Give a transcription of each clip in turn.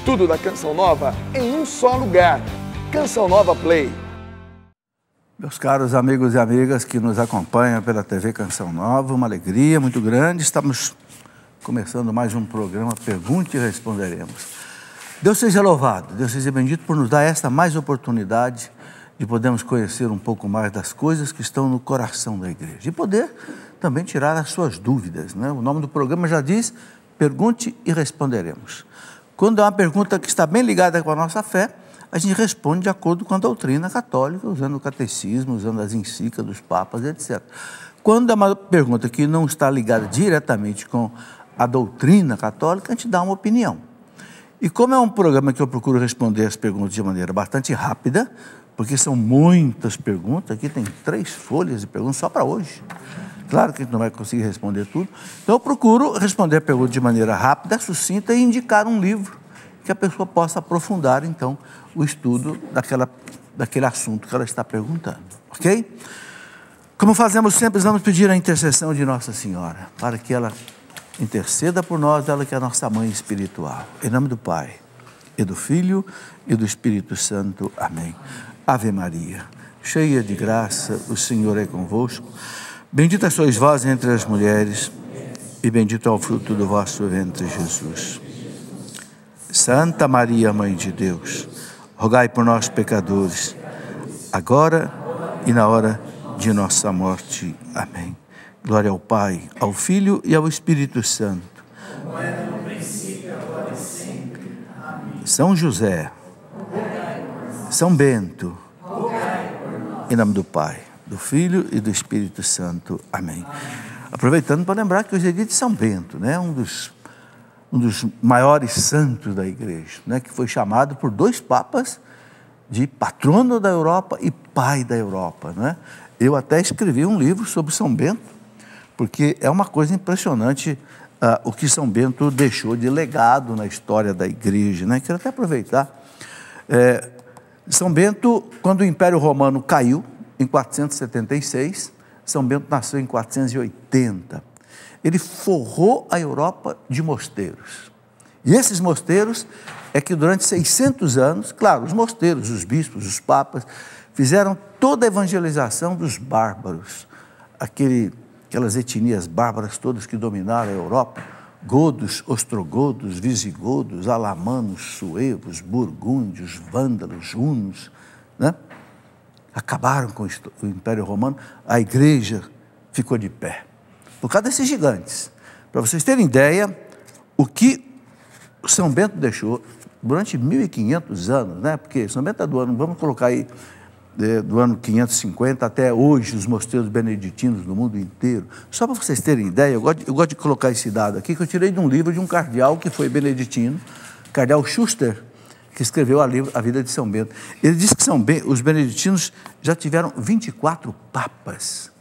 Tudo da Canção Nova em um só lugar. Canção Nova Play. Meus caros amigos e amigas que nos acompanham pela TV Canção Nova, uma alegria muito grande. Estamos começando mais um programa Pergunte e Responderemos. Deus seja louvado, Deus seja bendito por nos dar esta mais oportunidade de podermos conhecer um pouco mais das coisas que estão no coração da igreja e poder também tirar as suas dúvidas, né? O nome do programa já diz Pergunte e Responderemos. Quando é uma pergunta que está bem ligada com a nossa fé, a gente responde de acordo com a doutrina católica, usando o catecismo, usando as encíclicas dos papas, etc. Quando é uma pergunta que não está ligada diretamente com a doutrina católica, a gente dá uma opinião. E como é um programa que eu procuro responder as perguntas de maneira bastante rápida, porque são muitas perguntas, aqui tem 3 folhas de perguntas só para hoje. Claro que a gente não vai conseguir responder tudo. Então eu procuro responder a pergunta de maneira rápida, sucinta e indicar um livro que a pessoa possa aprofundar, então, o estudo daquele assunto que ela está perguntando. Ok? Como fazemos sempre, vamos pedir a intercessão de Nossa Senhora, para que ela interceda por nós, ela que é a nossa mãe espiritual. Em nome do Pai, e do Filho, e do Espírito Santo. Amém. Ave Maria, cheia de graça, o Senhor é convosco. Bendita sois vós entre as mulheres, e bendito é o fruto do vosso ventre, Jesus. Santa Maria, Mãe de Deus, rogai por nós, pecadores, agora e na hora de nossa morte. Amém. Glória ao Pai, ao Filho e ao Espírito Santo. Como era no princípio, agora e sempre. Amém. São José, São Bento, em nome do Pai, do Filho e do Espírito Santo. Amém. Aproveitando para lembrar que hoje é dia de São Bento, né? Um dos maiores santos da igreja, né? Que foi chamado por 2 papas de patrono da Europa e pai da Europa, né? Eu até escrevi um livro sobre São Bento, porque é uma coisa impressionante o que São Bento deixou de legado na história da igreja, né? Quero até aproveitar. São Bento, quando o Império Romano caiu, em 476, São Bento nasceu em 480. Ele forrou a Europa de mosteiros. E esses mosteiros é que durante 600 anos, claro, os mosteiros, os bispos, os papas, fizeram toda a evangelização dos bárbaros, aquelas etnias bárbaras todas que dominaram a Europa, godos, ostrogodos, visigodos, alamanos, suevos, burgúndios, vândalos, hunos, né? Acabaram com o Império Romano, a igreja ficou de pé, por causa desses gigantes. Para vocês terem ideia, o que São Bento deixou durante 1.500 anos, né? Porque São Bento é do ano, vamos colocar aí, do ano 550 até hoje, os mosteiros beneditinos no mundo inteiro. Só para vocês terem ideia, eu gosto de colocar esse dado aqui, que eu tirei de um livro de um cardeal que foi beneditino, cardeal Schuster, que escreveu a vida de São Bento. Ele disse que os beneditinos já tiveram 24 papas.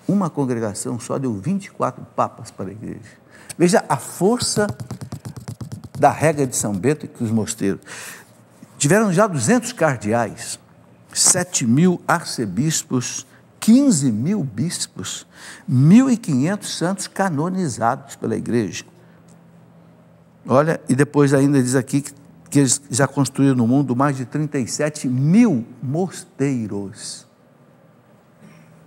Uma congregação só deu 24 papas para a igreja. Veja a força da regra de São Bento e que os mosteiros. Tiveram já 200 cardeais, 7.000 arcebispos, 15.000 bispos, 1.500 santos canonizados pela igreja. Olha, e depois ainda diz aqui que eles já construíram no mundo mais de 37.000 mosteiros.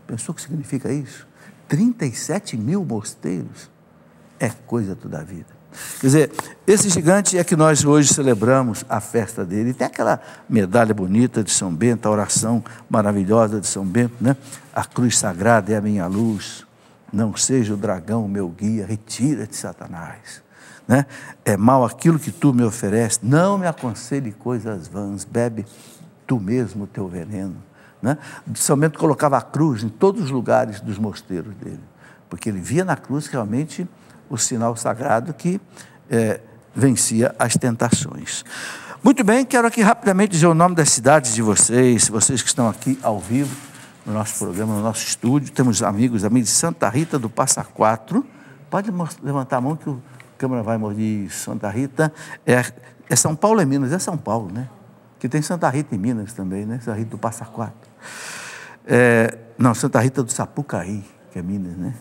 Pensou o que significa isso? 37.000 mosteiros. É coisa toda a vida. Quer dizer, esse gigante é que nós hoje celebramos a festa dele. E tem aquela medalha bonita de São Bento, a oração maravilhosa de São Bento, né? A cruz sagrada é a minha luz, não seja o dragão o meu guia, retira-te, Satanás. Né? É mal aquilo que tu me ofereces, não me aconselhe coisas vãs, bebe tu mesmo o teu veneno. Né? São Bento colocava a cruz em todos os lugares dos mosteiros dele, porque ele via na cruz realmente o sinal sagrado que vencia as tentações. Muito bem, quero aqui rapidamente dizer o nome das cidades de vocês que estão aqui ao vivo no nosso programa, no nosso estúdio. Temos amigos de Santa Rita do Passa Quatro. Pode levantar a mão que o câmera vai morrer. Santa Rita é São Paulo, é Minas, é São Paulo, né? Que tem Santa Rita em Minas também, né? Santa Rita do Passa Quatro. Não, Santa Rita do Sapucaí, que é Minas, né?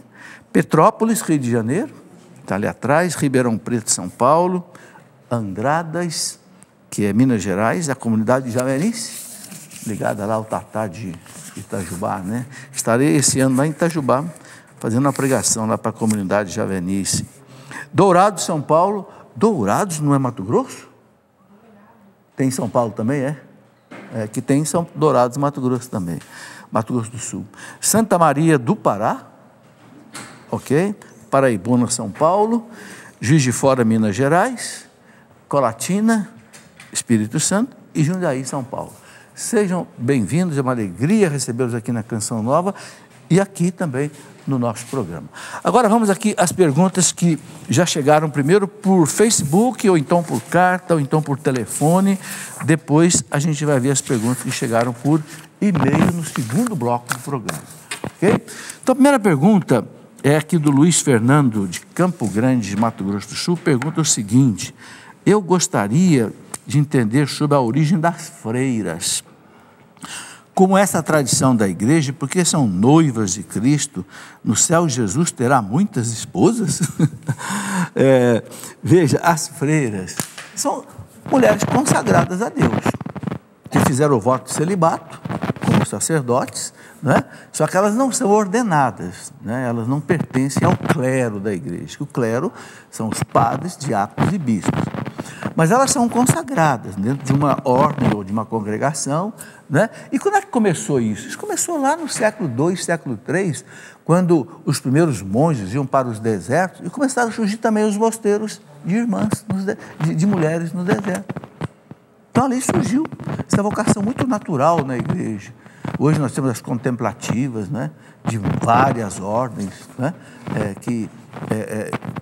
Petrópolis, Rio de Janeiro, está ali atrás. Ribeirão Preto, São Paulo. Andradas, que é Minas Gerais, a comunidade javenice, ligada lá ao Tatá de Itajubá, né? Estarei esse ano lá em Itajubá, fazendo uma pregação lá para a comunidade javenice. Dourados, São Paulo. Dourados não é Mato Grosso? Tem em São Paulo também, é? Que tem em São Dourados, Mato Grosso também. Mato Grosso do Sul. Santa Maria do Pará, ok? Paraibuna, São Paulo. Juiz de Fora, Minas Gerais. Colatina, Espírito Santo. E Jundiaí, São Paulo. Sejam bem-vindos, é uma alegria recebê-los aqui na Canção Nova e aqui também no nosso programa. Agora vamos aqui às perguntas que já chegaram primeiro por Facebook, ou então por carta, ou então por telefone. Depois a gente vai ver as perguntas que chegaram por e-mail no segundo bloco do programa. Okay? Então a primeira pergunta é aqui do Luiz Fernando, de Campo Grande, de Mato Grosso do Sul. Pergunta o seguinte: eu gostaria de entender sobre a origem das freiras. Como essa tradição da igreja, porque são noivas de Cristo, no céu Jesus terá muitas esposas? Veja, as freiras são mulheres consagradas a Deus, que fizeram o voto de celibato, como sacerdotes, né? Só que elas não são ordenadas, né? Elas não pertencem ao clero da igreja. O clero são os padres, diáconos e bispos. Mas elas são consagradas dentro de uma ordem ou de uma congregação, né? E quando é que começou isso? Isso começou lá no século II, século III, quando os primeiros monges iam para os desertos e começaram a surgir também os mosteiros de irmãs, de mulheres no deserto. Então ali surgiu essa vocação muito natural na igreja. Hoje nós temos as contemplativas, né? De várias ordens, né? Que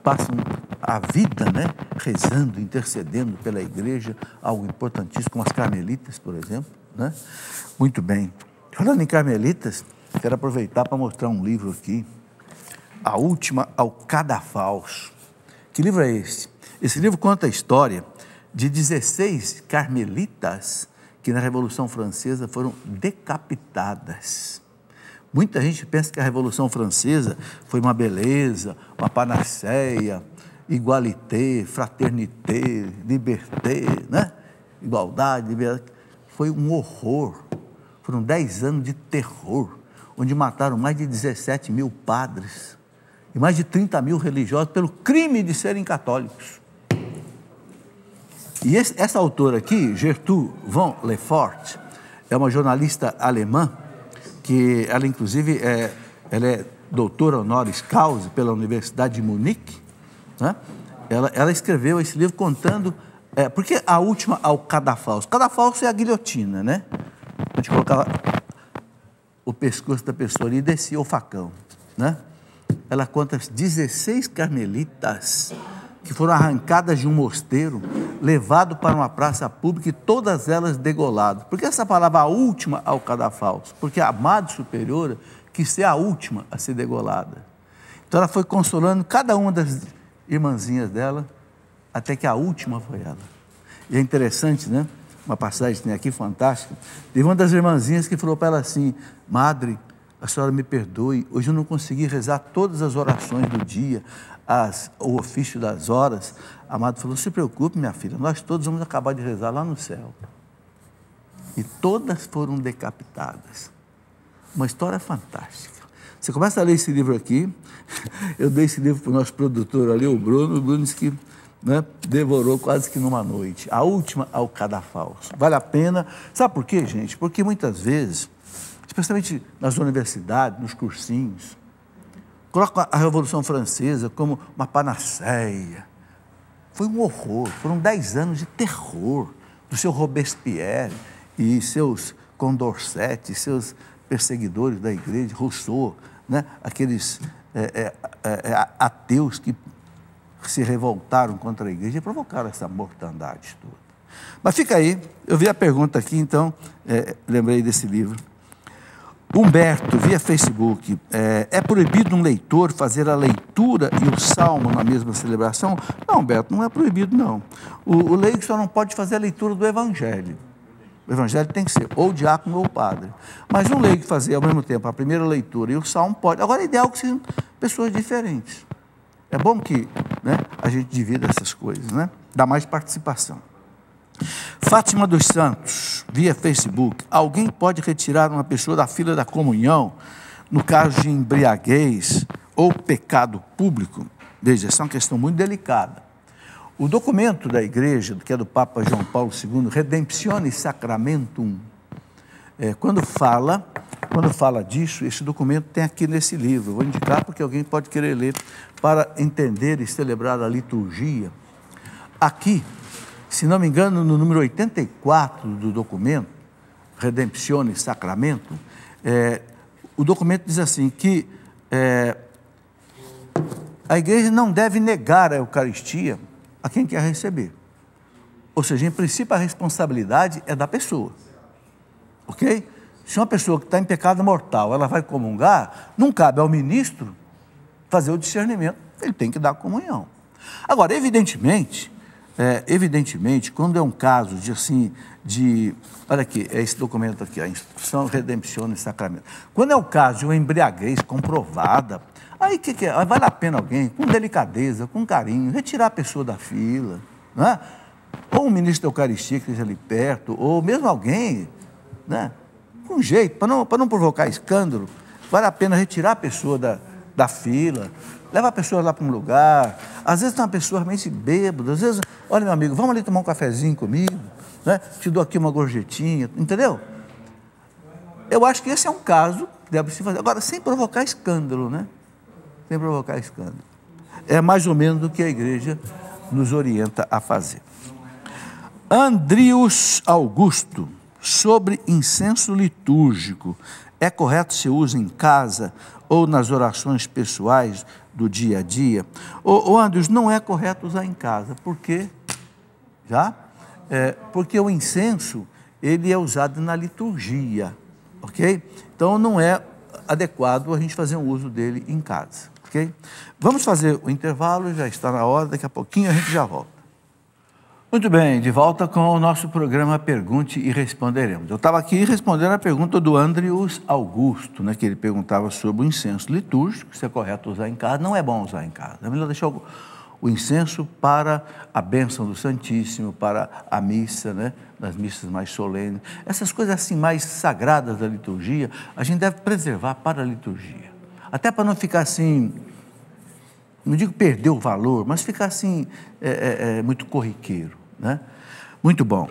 passam a vida, né? Rezando, intercedendo pela igreja, algo importantíssimo, como as carmelitas, por exemplo, né? Muito bem. Falando em carmelitas, quero aproveitar para mostrar um livro aqui, A Última ao Cadafalso. Que livro é esse? Esse livro conta a história de 16 carmelitas que na Revolução Francesa foram decapitadas. Muita gente pensa que a Revolução Francesa foi uma beleza, uma panaceia, igualité, fraternité, liberté, né? Igualdade, liberdade. Foi um horror. Foram 10 anos de terror, onde mataram mais de 17 mil padres e mais de 30 mil religiosos pelo crime de serem católicos. E essa autora aqui, Gertrude von Lefort, é uma jornalista alemã, que ela inclusive ela é doutora honoris causa pela Universidade de Munique, né? Ela escreveu esse livro contando, porque a última ao cadafalso. Cadafalso é a guilhotina, né? A gente colocava o pescoço da pessoa ali e descia o facão, né? Ela conta as 16 carmelitas que foram arrancadas de um mosteiro, levado para uma praça pública e todas elas degoladas. Por que essa palavra, a última ao cadafalso? Porque a Madre Superiora quis ser a última a ser degolada. Então ela foi consolando cada uma das irmãzinhas dela, até que a última foi ela. E é interessante, né? Uma passagem que tem aqui fantástica. Teve uma das irmãzinhas que falou para ela assim: Madre, a senhora me perdoe, hoje eu não consegui rezar todas as orações do dia, o ofício das horas. A Madre falou: não se preocupe, minha filha, nós todos vamos acabar de rezar lá no céu. E todas foram decapitadas. Uma história fantástica. Você começa a ler esse livro aqui. Eu dei esse livro para o nosso produtor ali, o Bruno disse que, né, devorou quase que numa noite. A última ao cadafalso. Vale a pena. Sabe por quê, gente? Porque muitas vezes, especialmente nas universidades, nos cursinhos, colocam a Revolução Francesa como uma panaceia. Foi um horror. Foram 10 anos de terror do seu Robespierre e seus Condorcet, seus perseguidores da igreja, Rousseau, né? Aqueles ateus que se revoltaram contra a igreja e provocaram essa mortandade toda. Mas fica aí, eu vi a pergunta aqui, então lembrei desse livro. Humberto, via Facebook, é proibido um leitor fazer a leitura e o salmo na mesma celebração? Não, Humberto, não é proibido, não. O leigo só não pode fazer a leitura do Evangelho. O Evangelho tem que ser ou diácono ou padre. Mas um leigo fazer ao mesmo tempo a primeira leitura e o salmo pode. Agora é ideal que sejam pessoas diferentes. É bom que, né, a gente divida essas coisas, né? Dá mais participação. Fátima dos Santos, via Facebook. Alguém pode retirar uma pessoa da fila da comunhão no caso de embriaguez ou pecado público? Veja, essa é uma questão muito delicada. O documento da igreja, que é do Papa João Paulo II, Redemptione Sacramentum, quando fala disso, esse documento tem aqui nesse livro. Vou indicar porque alguém pode querer ler para entender e celebrar a liturgia. Aqui, se não me engano, no número 84 do documento, Redemptione Sacramentum, o documento diz assim, que a igreja não deve negar a Eucaristia a quem quer receber. Ou seja, em princípio, a responsabilidade é da pessoa. Ok? Se uma pessoa que está em pecado mortal, ela vai comungar, não cabe ao ministro fazer o discernimento, ele tem que dar a comunhão. Agora, evidentemente, quando é um caso olha aqui, é esse documento aqui, a Instrução Redemptione Sacramento. Quando é o caso de uma embriaguez comprovada, aí vale a pena alguém, com delicadeza, com carinho, retirar a pessoa da fila, né? Ou um ministro da Eucaristia que esteja ali perto, ou mesmo alguém, né? Com jeito, para não provocar escândalo, vale a pena retirar a pessoa da fila, levar a pessoa lá para um lugar. Às vezes tem uma pessoa realmente bêbada, às vezes, olha meu amigo, vamos ali tomar um cafezinho comigo, né? Te dou aqui uma gorjetinha, entendeu? Eu acho que esse é um caso que deve se fazer. Agora, sem provocar escândalo, né? Sem provocar escândalo. É mais ou menos o que a igreja nos orienta a fazer. Andrius Augusto, sobre incenso litúrgico, é correto ser uso em casa ou nas orações pessoais do dia a dia? Andrius, não é correto usar em casa. Por quê? Porque o incenso, ele é usado na liturgia, ok? Então, não é adequado a gente fazer um uso dele em casa, ok? Vamos fazer o intervalo, já está na hora, daqui a pouquinho a gente já volta. Muito bem, de volta com o nosso programa Pergunte e Responderemos. Eu estava aqui respondendo a pergunta do Andrius Augusto, né, que ele perguntava sobre o incenso litúrgico, se é correto usar em casa. Não é bom usar em casa, é melhor deixar o incenso para a bênção do Santíssimo, para a missa, né, das missas mais solenes. Essas coisas assim mais sagradas da liturgia, a gente deve preservar para a liturgia. Até para não ficar assim, não digo perder o valor, mas ficar assim, muito corriqueiro, né? Muito bom.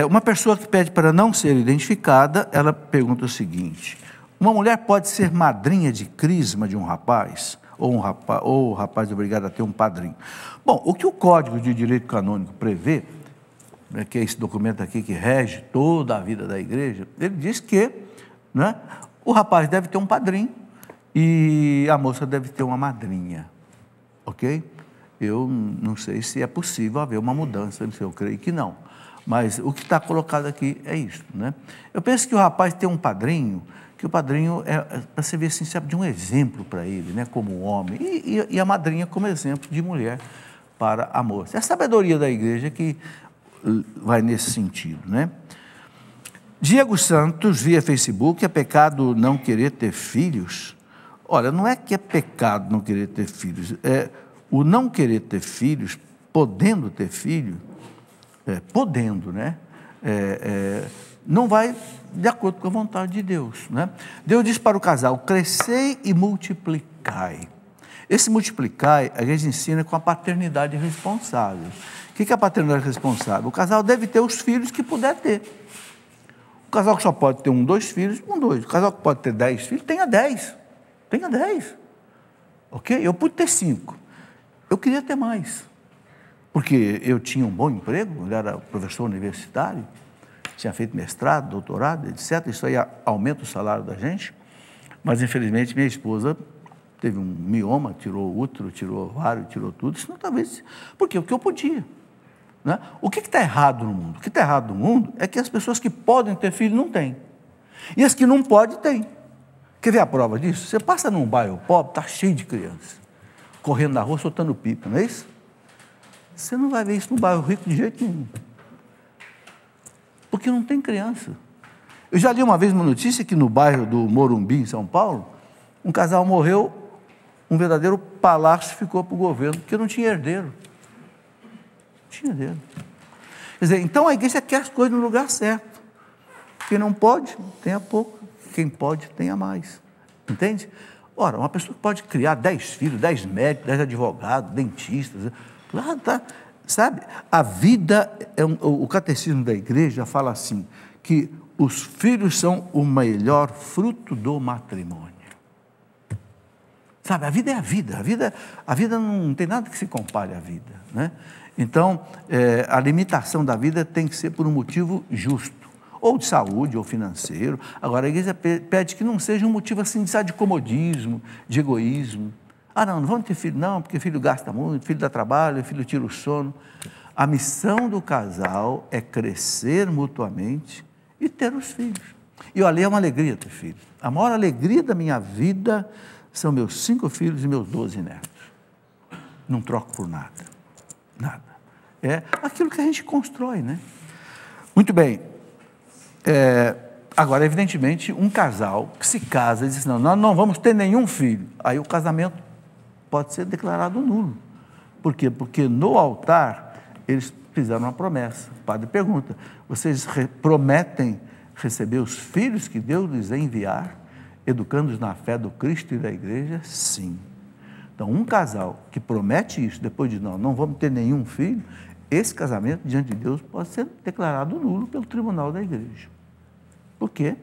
Uma pessoa que pede para não ser identificada, ela pergunta o seguinte: uma mulher pode ser madrinha de crisma de um rapaz? Ou o rapaz é obrigado a ter um padrinho? Bom, o que o Código de Direito Canônico prevê, né, que é esse documento aqui que rege toda a vida da igreja, ele diz que, né, o rapaz deve ter um padrinho e a moça deve ter uma madrinha. Ok? Eu não sei se é possível haver uma mudança, eu creio que não. Mas o que está colocado aqui é isso, né? Eu penso que o rapaz tem um padrinho, que o padrinho é para servir assim, sabe, de um exemplo para ele, né, como homem, e a madrinha como exemplo de mulher para a moça. É a sabedoria da igreja que vai nesse sentido, né? Diego Santos, via Facebook, é pecado não querer ter filhos? Olha, não é que é pecado não querer ter filhos, o não querer ter filhos, podendo ter filho, né? Não vai de acordo com a vontade de Deus, né? Deus diz para o casal: crescei e multiplicai. Esse multiplicai, a gente ensina com a paternidade responsável. O que é a paternidade responsável? O casal deve ter os filhos que puder ter. O casal que só pode ter 1, 2 filhos, 1, 2. O casal que pode ter 10 filhos, tenha 10. Tenha 10. Ok? Eu pude ter 5. Eu queria ter mais. Porque eu tinha um bom emprego, eu era professor universitário, tinha feito mestrado, doutorado, etc. Isso aí aumenta o salário da gente. Mas, infelizmente, minha esposa teve um mioma, tirou útero, tirou ovário, tirou tudo. Isso não talvez... Por quê? Porque eu podia. Né? O que está errado no mundo? O que está errado no mundo é que as pessoas que podem ter filho não têm. E as que não podem, têm. Quer ver a prova disso? Você passa num bairro pobre, está cheio de crianças, correndo na rua, soltando pipa, não é isso? Você não vai ver isso no bairro rico de jeito nenhum. Porque não tem criança. Eu já li uma vez uma notícia que no bairro do Morumbi, em São Paulo, um casal morreu, um verdadeiro palácio ficou para o governo, porque não tinha herdeiro. Não tinha herdeiro. Quer dizer, então a igreja quer as coisas no lugar certo. Quem não pode, tenha pouco. Quem pode, tenha mais. Entende? Ora, uma pessoa pode criar 10 filhos, 10 médicos, 10 advogados, dentistas. Claro, tá. Sabe? A vida, o catecismo da igreja fala assim, que os filhos são o melhor fruto do matrimônio. Sabe, a vida é a vida não tem nada que se compare à vida, né? Então, a limitação da vida tem que ser por um motivo justo, ou de saúde, ou financeiro. Agora, a igreja pede que não seja um motivo assim, de comodismo, de egoísmo. Ah, não vamos ter filho, não, porque filho gasta muito, filho dá trabalho, filho tira o sono. A missão do casal é crescer mutuamente e ter os filhos. E olha, é uma alegria ter filhos. A maior alegria da minha vida são meus 5 filhos e meus 12 netos. Não troco por nada. Nada. É aquilo que a gente constrói, né? Muito bem. Agora, evidentemente, um casal que se casa e diz, não, nós não vamos ter nenhum filho. Aí o casamento pode ser declarado nulo. Por quê? Porque no altar eles fizeram uma promessa. O padre pergunta, vocês prometem receber os filhos que Deus lhes enviar, educando-os na fé do Cristo e da igreja? Sim. Então, um casal que promete isso, depois diz, não vamos ter nenhum filho, esse casamento, diante de Deus, pode ser declarado nulo pelo tribunal da igreja. Por quê?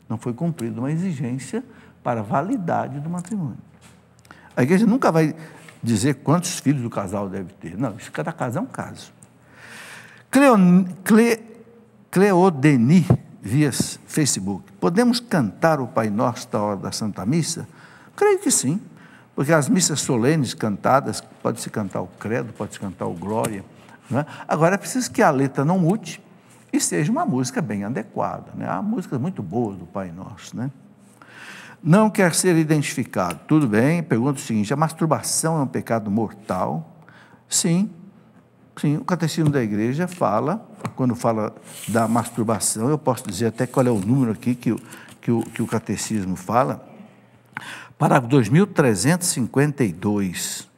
Não foi cumprida uma exigência para a validade do matrimônio. A igreja nunca vai dizer quantos filhos o casal deve ter. Não, isso cada caso é um caso. Cleodeni, via Facebook. Podemos cantar o Pai Nosso da hora da Santa Missa? Creio que sim, porque as missas solenes cantadas, pode-se cantar o Credo, pode-se cantar o Glória, não é? Agora é preciso que a letra não mude e seja uma música bem adequada, né? Há músicas muito boas do Pai Nosso, né? Não quer ser identificado. Tudo bem, pergunta o seguinte, a masturbação é um pecado mortal? Sim, o catecismo da igreja fala, quando fala da masturbação, eu posso dizer até qual é o número aqui que o catecismo fala, parágrafo 2352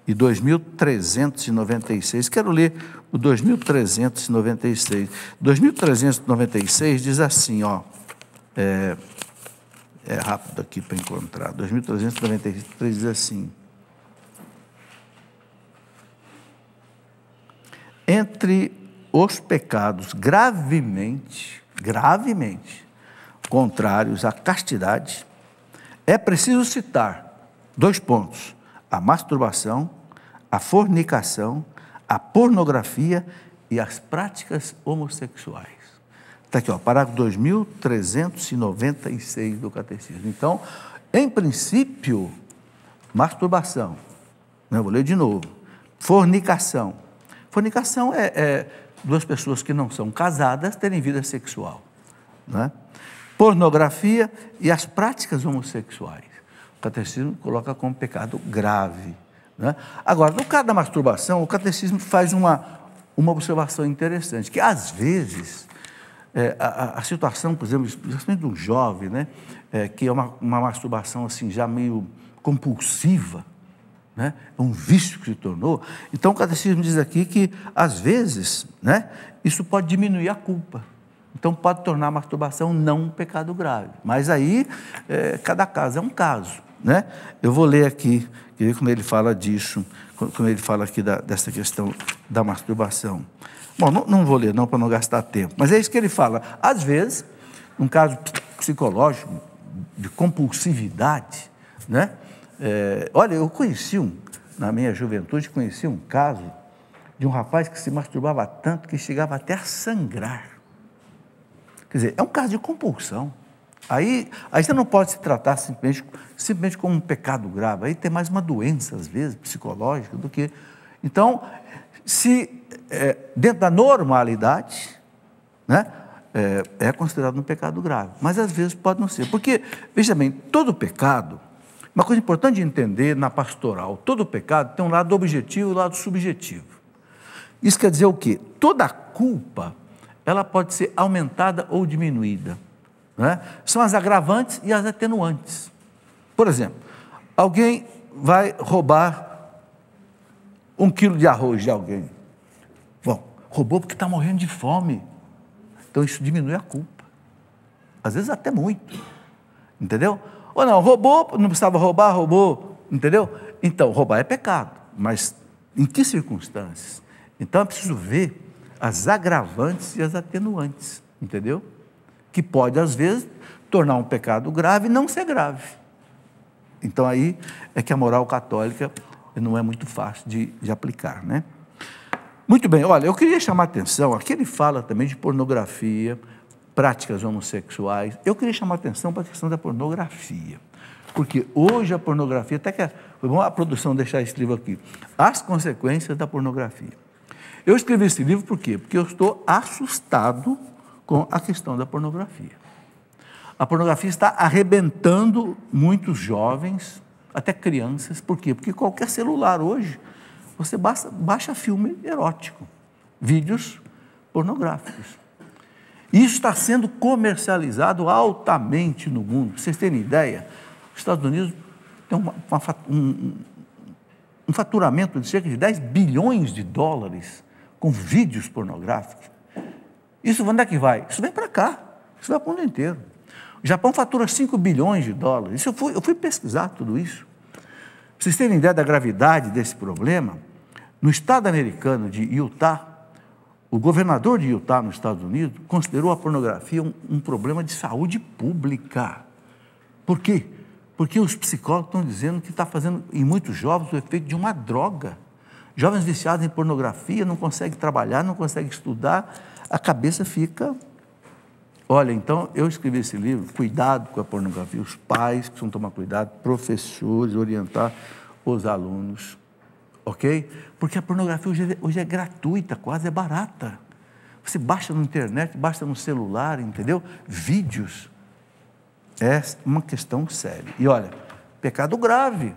e 2396, quero ler o 2396. 2396 diz assim, ó, é rápido aqui para encontrar, 2393 diz assim, entre os pecados gravemente contrários à castidade, é preciso citar 2 pontos, a masturbação, a fornicação, a pornografia e as práticas homossexuais. Está aqui, ó, parágrafo 2396 do Catecismo. Então, em princípio, masturbação, eu vou ler de novo, fornicação. Fornicação é 2 pessoas que não são casadas terem vida sexual, né? Pornografia e as práticas homossexuais. O catecismo coloca como pecado grave, né? Agora, no caso da masturbação, o catecismo faz uma observação interessante, que às vezes a situação, por exemplo, especialmente de um jovem, né, que é uma masturbação assim, já meio compulsiva, né, é um vício que se tornou. Então o catecismo diz aqui que às vezes, né, isso pode diminuir a culpa. Então pode tornar a masturbação não um pecado grave. Mas aí cada caso é um caso, né? Eu vou ler aqui, quando ele fala disso, quando ele fala aqui dessa questão da masturbação. Bom, não vou ler não para não gastar tempo, mas é isso que ele fala. Às vezes, um caso psicológico de compulsividade, né? Olha, eu na minha juventude, conheci um caso de um rapaz que se masturbava tanto que chegava até a sangrar. Quer dizer, é um caso de compulsão. Aí você não pode se tratar simplesmente como um pecado grave. Aí tem mais uma doença, às vezes, psicológica do que... Então, se dentro da normalidade, né, é considerado um pecado grave. Mas, às vezes, pode não ser. Porque, veja bem, todo pecado... Uma coisa importante de entender na pastoral, todo pecado tem um lado objetivo e um lado subjetivo. Isso quer dizer o quê? Toda culpa, ela pode ser aumentada ou diminuída, né? São as agravantes e as atenuantes. Por exemplo, alguém vai roubar 1 quilo de arroz de alguém. Bom, Roubou porque está morrendo de fome. Então isso diminui a culpa. Às vezes até muito. Entendeu? Ou não, roubou, não precisava roubar, roubou. Entendeu? Então, roubar é pecado. Mas em que circunstâncias? Então é preciso ver as agravantes e as atenuantes. Entendeu? Que pode, às vezes, tornar um pecado grave e não ser grave. Então aí é que a moral católica não é muito fácil de aplicar, né? Muito bem, olha, eu queria chamar a atenção, aqui ele fala também de pornografia, práticas homossexuais. Eu queria chamar a atenção para a questão da pornografia, porque hoje a pornografia, até que foi bom a produção deixar esse livro aqui, As Consequências da Pornografia. Eu escrevi esse livro por quê? Porque eu estou assustado com a questão da pornografia. A pornografia está arrebentando muitos jovens, até crianças. Por quê? Porque qualquer celular hoje, você baixa filme erótico, vídeos pornográficos. Isso está sendo comercializado altamente no mundo. Para vocês terem ideia, os Estados Unidos tem um faturamento de cerca de 10 bilhões de dólares com vídeos pornográficos. Isso onde é que vai? Isso vem para cá, isso vai para o mundo inteiro. O Japão fatura 5 bilhões de dólares. Eu fui pesquisar tudo isso. Para vocês terem ideia da gravidade desse problema, no estado americano de Utah, o governador de Utah, nos Estados Unidos, considerou a pornografia um problema de saúde pública. Por quê? Porque os psicólogos estão dizendo que está fazendo, em muitos jovens, o efeito de uma droga. Jovens viciados em pornografia não conseguem trabalhar, não conseguem estudar, a cabeça fica... Olha, então, eu escrevi esse livro, Cuidado com a Pornografia, os pais precisam tomar cuidado, professores, orientar os alunos, ok? Porque a pornografia hoje é gratuita, quase é barata. Você baixa na internet, baixa no celular, entendeu? Vídeos. É uma questão séria. E olha, pecado grave.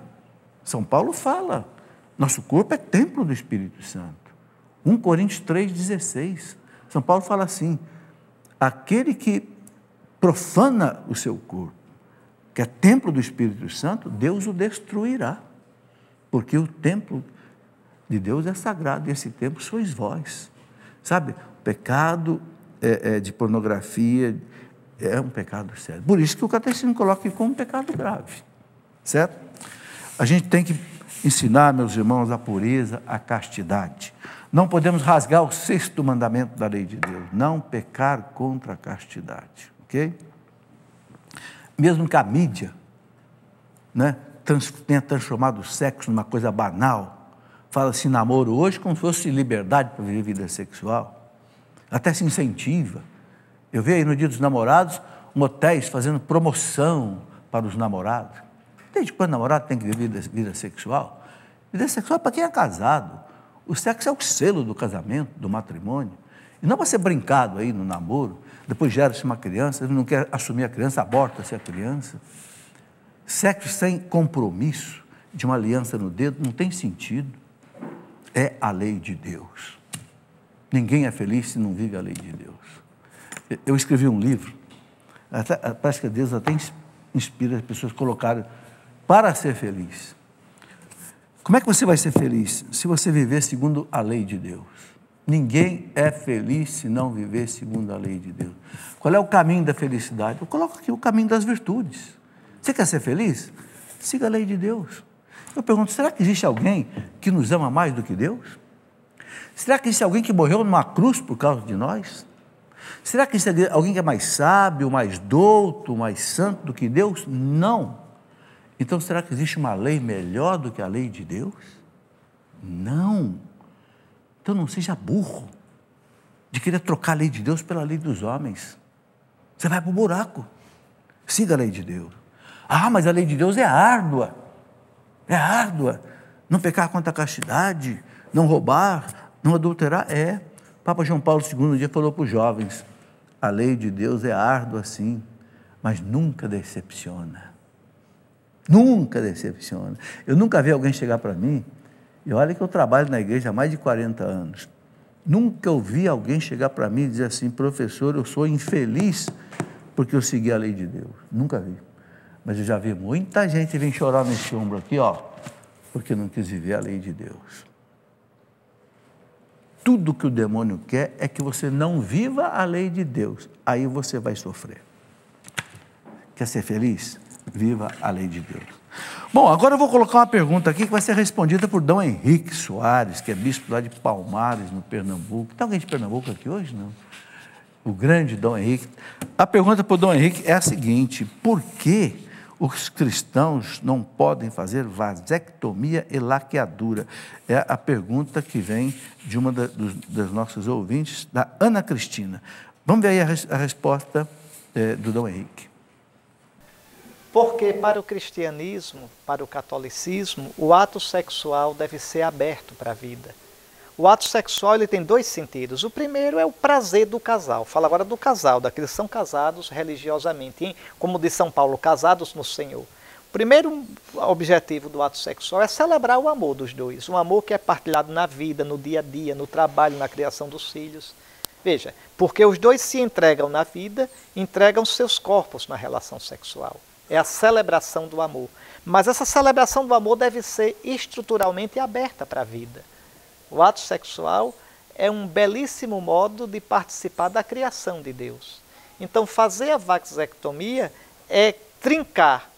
São Paulo fala, nosso corpo é templo do Espírito Santo. 1 Coríntios 3,16. São Paulo fala assim, aquele que profana o seu corpo, que é templo do Espírito Santo, Deus o destruirá, porque o templo de Deus é sagrado, e esse templo sois vós. Sabe, o pecado de pornografia é um pecado sério. Por isso que o catecismo coloca aqui como um pecado grave, certo? A gente tem que ensinar, meus irmãos, a pureza, a castidade. Não podemos rasgar o 6º mandamento da lei de Deus, não pecar contra a castidade, ok? Mesmo que a mídia, né, tenha transformado o sexo numa coisa banal, fala-se namoro hoje como se fosse liberdade para viver vida sexual, até se incentiva. Eu vi aí no Dia dos Namorados, motéis fazendo promoção para os namorados. Desde quando o namorado tem que viver vida sexual? Vida sexual é para quem é casado. O sexo é o selo do casamento, do matrimônio. E não para ser brincado aí no namoro, depois gera-se uma criança, ele não quer assumir a criança, aborta-se a criança. Sexo sem compromisso, de uma aliança no dedo, não tem sentido. É a lei de Deus. Ninguém é feliz se não vive a lei de Deus. Eu escrevi um livro, parece que Deus até inspira as pessoas a colocarem para ser feliz. Como é que você vai ser feliz? Se você viver segundo a lei de Deus. Ninguém é feliz se não viver segundo a lei de Deus. Qual é o caminho da felicidade? Eu coloco aqui o caminho das virtudes. Você quer ser feliz? Siga a lei de Deus. Eu pergunto, será que existe alguém que nos ama mais do que Deus? Será que existe alguém que morreu numa cruz por causa de nós? Será que existe alguém que é mais sábio, mais douto, mais santo do que Deus? Não. Então, será que existe uma lei melhor do que a lei de Deus? Não. Então, não seja burro de querer trocar a lei de Deus pela lei dos homens. Você vai para o buraco. Siga a lei de Deus. Ah, mas a lei de Deus é árdua. É árdua. Não pecar contra a castidade, não roubar, não adulterar. É. Papa João Paulo II um dia falou para os jovens, a lei de Deus é árdua sim, mas nunca decepciona. Nunca decepciona. Eu nunca vi alguém chegar para mim, e olha que eu trabalho na igreja há mais de 40 anos, nunca ouvi alguém chegar para mim e dizer assim, professor, eu sou infeliz porque eu segui a lei de Deus. Nunca vi. Mas eu já vi muita gente vir chorar nesse ombro aqui, ó, porque não quis viver a lei de Deus. tudo que o demônio quer é que você não viva a lei de Deus. Aí você vai sofrer. Quer ser feliz? Viva a lei de Deus. Bom, agora eu vou colocar uma pergunta aqui que vai ser respondida por Dom Henrique Soares, que é bispo lá de Palmares, no Pernambuco. Tem alguém de Pernambuco aqui hoje? Não. O grande Dom Henrique. A pergunta para o Dom Henrique é a seguinte: por que os cristãos não podem fazer vasectomia e laqueadura? É a pergunta que vem de uma das nossas ouvintes, da Ana Cristina. Vamos ver aí a resposta do Dom Henrique. Porque para o cristianismo, para o catolicismo, o ato sexual deve ser aberto para a vida. O ato sexual ele tem dois sentidos. O primeiro é o prazer do casal. Fala agora do casal, daqueles que são casados religiosamente, como diz São Paulo, casados no Senhor. O primeiro objetivo do ato sexual é celebrar o amor dos dois. Um amor que é partilhado na vida, no dia a dia, no trabalho, na criação dos filhos. Veja, porque os dois se entregam na vida, entregam seus corpos na relação sexual. É a celebração do amor. Mas essa celebração do amor deve ser estruturalmente aberta para a vida. O ato sexual é um belíssimo modo de participar da criação de Deus. Então, fazer a vasectomia é truncar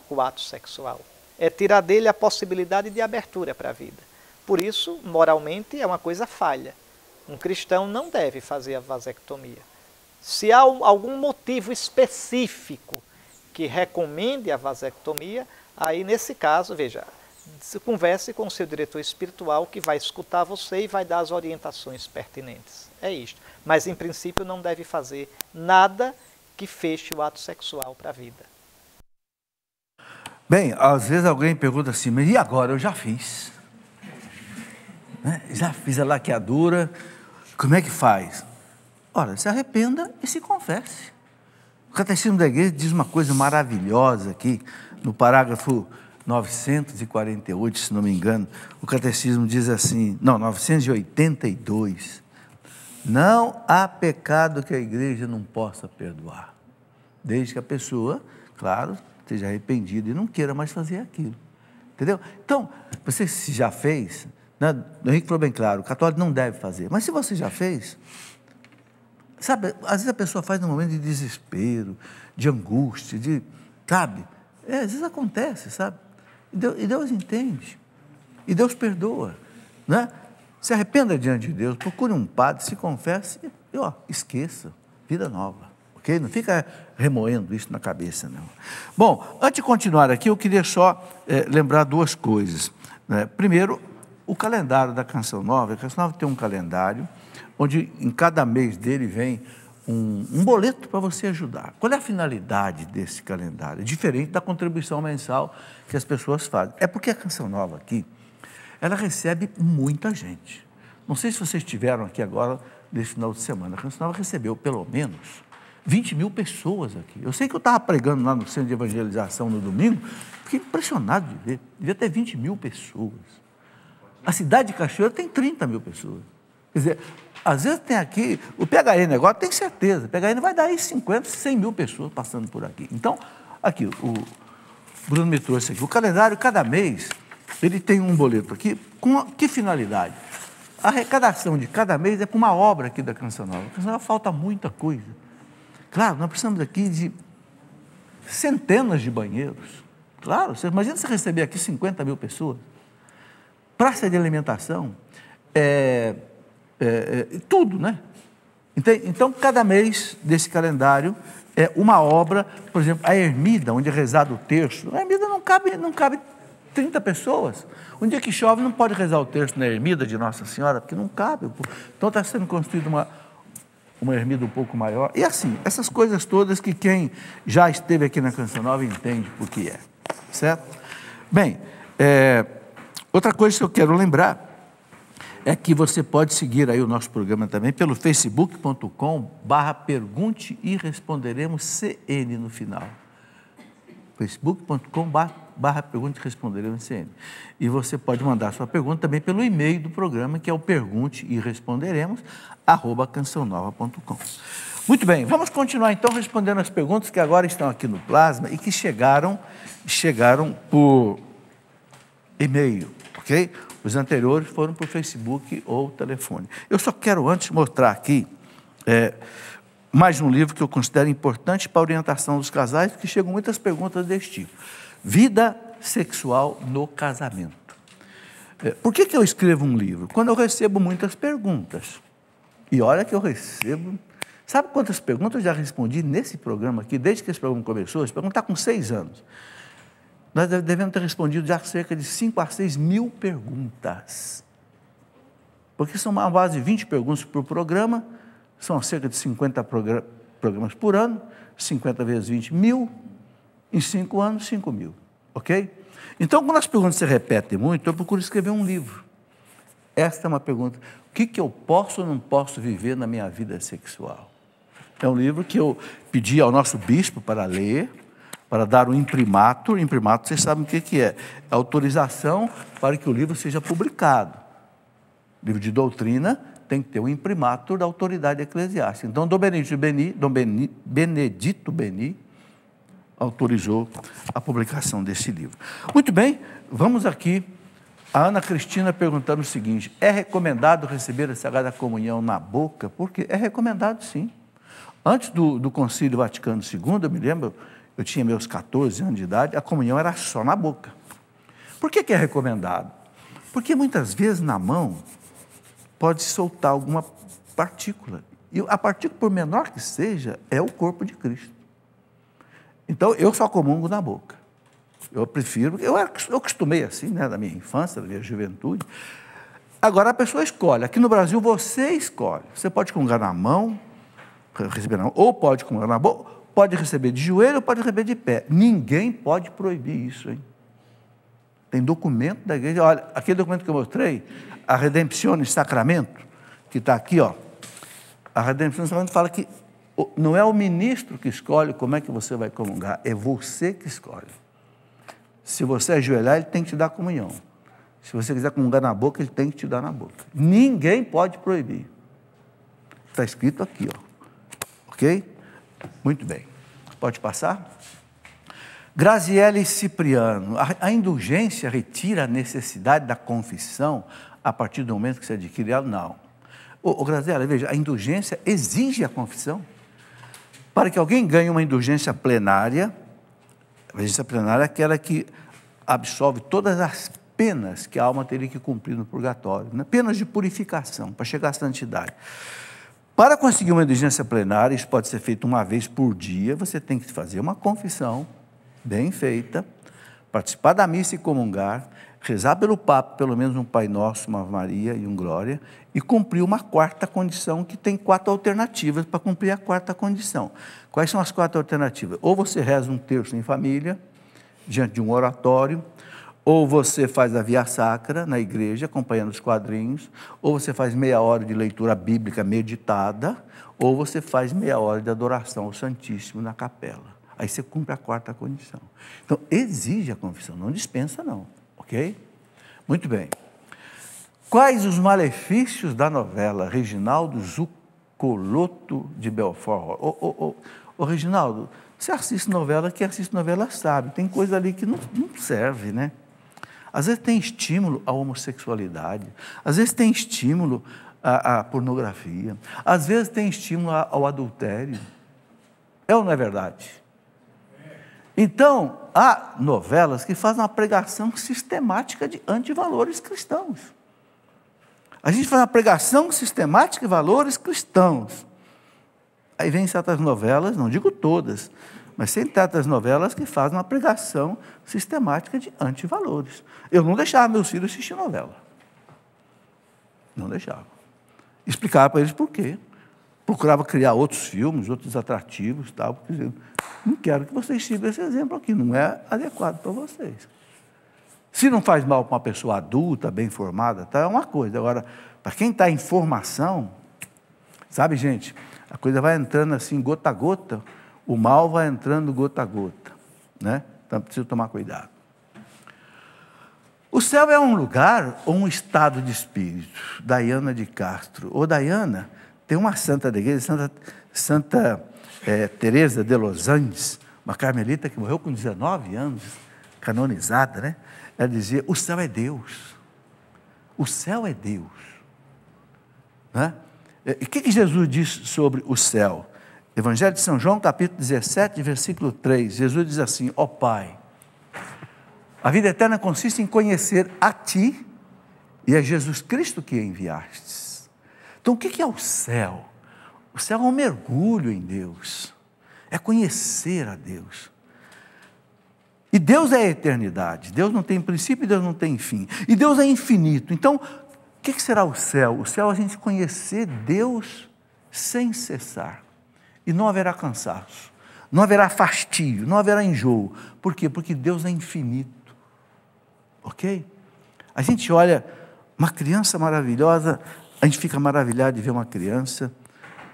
o ato sexual. É tirar dele a possibilidade de abertura para a vida. Por isso, moralmente, é uma coisa falha. Um cristão não deve fazer a vasectomia. Se há algum motivo específico que recomende a vasectomia, aí nesse caso, veja, converse com o seu diretor espiritual que vai escutar você e vai dar as orientações pertinentes. É isto. Mas, em princípio, não deve fazer nada que feche o ato sexual para a vida. Bem, às vezes alguém pergunta assim, mas e agora? Eu já fiz. Né? Já fiz a laqueadura, como é que faz? Ora, se arrependa e se confesse. O Catecismo da Igreja diz uma coisa maravilhosa aqui, no parágrafo 948, se não me engano, o Catecismo diz assim, não, 982, não há pecado que a Igreja não possa perdoar, desde que a pessoa, claro, esteja arrependida e não queira mais fazer aquilo, entendeu? Então, você se já fez, né? O Henrique falou bem claro, o católico não deve fazer, mas se você já fez, sabe, às vezes a pessoa faz num momento de desespero, de angústia, sabe, às vezes acontece, sabe, e Deus entende, e Deus perdoa, né? Se arrependa diante de Deus, procure um padre, se confesse e esqueça, vida nova, ok? Não fica remoendo isso na cabeça, não. Bom, antes de continuar aqui, eu queria só lembrar duas coisas, né? Primeiro, o calendário da Canção Nova. A Canção Nova tem um calendário onde em cada mês dele vem um boleto para você ajudar. Qual é a finalidade desse calendário? É diferente da contribuição mensal que as pessoas fazem. É porque a Canção Nova aqui, ela recebe muita gente. Não sei se vocês estiveram aqui agora, nesse final de semana. A Canção Nova recebeu pelo menos 20 mil pessoas aqui. Eu sei que eu estava pregando lá no Centro de Evangelização no domingo, fiquei impressionado de ver. Devia ter 20 mil pessoas. A cidade de Cachoeira tem 30 mil pessoas. Quer dizer, às vezes tem aqui, o PHN agora tem certeza, o PHN vai dar aí 50, 100 mil pessoas passando por aqui. Então, aqui, o Bruno me trouxe aqui, o calendário, cada mês, ele tem um boleto aqui, com que finalidade? A arrecadação de cada mês é para uma obra aqui da Canção Nova. A Canção Nova falta muita coisa. Claro, nós precisamos aqui de centenas de banheiros. Claro, você imagina você receber aqui 50 mil pessoas. Praça de alimentação, tudo, né? Então, cada mês desse calendário é uma obra, por exemplo, a ermida, onde é rezado o terço. A ermida não cabe 30 pessoas. Um dia que chove, não pode rezar o terço na ermida de Nossa Senhora, porque não cabe. Então, está sendo construída uma ermida um pouco maior. E assim, essas coisas todas que quem já esteve aqui na Canção Nova entende por que é. Certo? Bem, outra coisa que eu quero lembrar é que você pode seguir aí o nosso programa também pelo facebook.com/pergunte e responderemos CN no final. facebook.com/pergunte e responderemos CN. E você pode mandar sua pergunta também pelo e-mail do programa, que é o pergunte e responderemos @cançãonova.com. Muito bem, vamos continuar então respondendo as perguntas que agora estão aqui no Plasma e que chegaram por e-mail. ok? Os anteriores foram por Facebook ou telefone. Eu só quero antes mostrar aqui mais um livro que eu considero importante para a orientação dos casais, porque chegam muitas perguntas desse tipo. Vida sexual no casamento. Por que eu escrevo um livro? Quando eu recebo muitas perguntas. E olha que eu recebo... Sabe quantas perguntas eu já respondi nesse programa aqui, desde que esse programa começou? Esse programa está com 6 anos. Nós devemos ter respondido já cerca de 5 a 6 mil perguntas. Porque são uma base de 20 perguntas por programa, são cerca de 50 programas por ano, 50 vezes 20 mil, em 5 anos, 5 mil, ok? Então, quando as perguntas se repetem muito, eu procuro escrever um livro. Esta é uma pergunta: o que eu posso ou não posso viver na minha vida sexual? É um livro que eu pedi ao nosso bispo para ler, para dar um imprimatur. Imprimatur, vocês sabem o que é. É autorização para que o livro seja publicado. Livro de doutrina tem que ter um imprimatur da autoridade eclesiástica. Então, Dom Benedito Beni autorizou a publicação desse livro. Muito bem, vamos aqui. A Ana Cristina perguntando o seguinte: é recomendado receber a Sagrada Comunhão na boca? Porque é recomendado, sim. Antes do Concílio Vaticano II, eu me lembro, eu tinha meus 14 anos de idade, a comunhão era só na boca. Por que é recomendado? Porque muitas vezes na mão pode soltar alguma partícula. E a partícula, por menor que seja, é o corpo de Cristo. Então, eu só comungo na boca. Eu prefiro, eu acostumei assim, né, da minha infância, da minha juventude. Agora a pessoa escolhe. Aqui no Brasil você escolhe. Você pode comungar na mão, receber na mão, ou pode comungar na boca, pode receber de joelho ou pode receber de pé. Ninguém pode proibir isso, hein? Tem documento da igreja. Olha, aquele documento que eu mostrei, a Redemptione Sacramento, que está aqui, ó. A Redemptione Sacramento fala que não é o ministro que escolhe como é que você vai comungar, é você que escolhe. Se você ajoelhar, ele tem que te dar comunhão. Se você quiser comungar na boca, ele tem que te dar na boca. Ninguém pode proibir. Está escrito aqui, ó. Ok? Muito bem. Pode passar? Graziele Cipriano. A indulgência retira a necessidade da confissão a partir do momento que você adquire ela? Não. Graziele, veja, a indulgência exige a confissão. Para que alguém ganhe uma indulgência plenária, a indulgência plenária é aquela que absolve todas as penas que a alma teria que cumprir no purgatório, né? Penas de purificação, para chegar à santidade. Para conseguir uma indulgência plenária, isso pode ser feito uma vez por dia, você tem que fazer uma confissão bem feita, participar da missa e comungar, rezar pelo Papa, pelo menos um Pai Nosso, uma Ave Maria e um Glória, e cumprir uma quarta condição, que tem 4 alternativas para cumprir a quarta condição. Quais são as 4 alternativas? Ou você reza um terço em família, diante de um oratório, ou você faz a via sacra na igreja, acompanhando os quadrinhos, ou você faz meia hora de leitura bíblica meditada, ou você faz meia hora de adoração ao Santíssimo na capela. Aí você cumpre a quarta condição. Então, exige a confissão, não dispensa não, ok? Muito bem. Quais os malefícios da novela Reginaldo Zuccolotto de Belfort? Ô Reginaldo, você assiste novela, quem assiste novela sabe, tem coisa ali que não serve, né? Às vezes tem estímulo à homossexualidade, às vezes tem estímulo à pornografia, às vezes tem estímulo ao adultério. É ou não é verdade? Então, há novelas que fazem uma pregação sistemática de antivalores cristãos. A gente faz uma pregação sistemática de valores cristãos. Aí vem certas novelas, não digo todas, mas tem certas novelas que fazem uma pregação sistemática de antivalores. Eu não deixava meus filhos assistir novela. Não deixava. Explicava para eles por quê. Procurava criar outros filmes, outros atrativos, tal, porque não quero que vocês sigam esse exemplo aqui, não é adequado para vocês. Se não faz mal para uma pessoa adulta, bem formada, tá, é uma coisa. Agora, para quem está em formação, sabe, gente, a coisa vai entrando assim, gota a gota, o mal vai entrando gota a gota, né? Então, preciso tomar cuidado. O céu é um lugar ou um estado de espírito? Daiana de Castro. Ô, Daiana, tem uma santa da igreja, Santa Teresa de Los Andes, uma carmelita que morreu com 19 anos, canonizada, né? Ela dizia, o céu é Deus. O céu é Deus. Né? E o que Jesus disse sobre o céu? Evangelho de São João, capítulo 17, versículo 3. Jesus diz assim: ó Pai, a vida eterna consiste em conhecer a Ti e a Jesus Cristo que enviastes. Então, o que é o céu? O céu é um mergulho em Deus, é conhecer a Deus. E Deus é a eternidade, Deus não tem princípio e Deus não tem fim. E Deus é infinito. Então, o que será o céu? O céu é a gente conhecer Deus sem cessar. E não haverá cansaço, não haverá fastio, não haverá enjoo. Por quê? Porque Deus é infinito. Ok? A gente olha uma criança maravilhosa, a gente fica maravilhado de ver uma criança,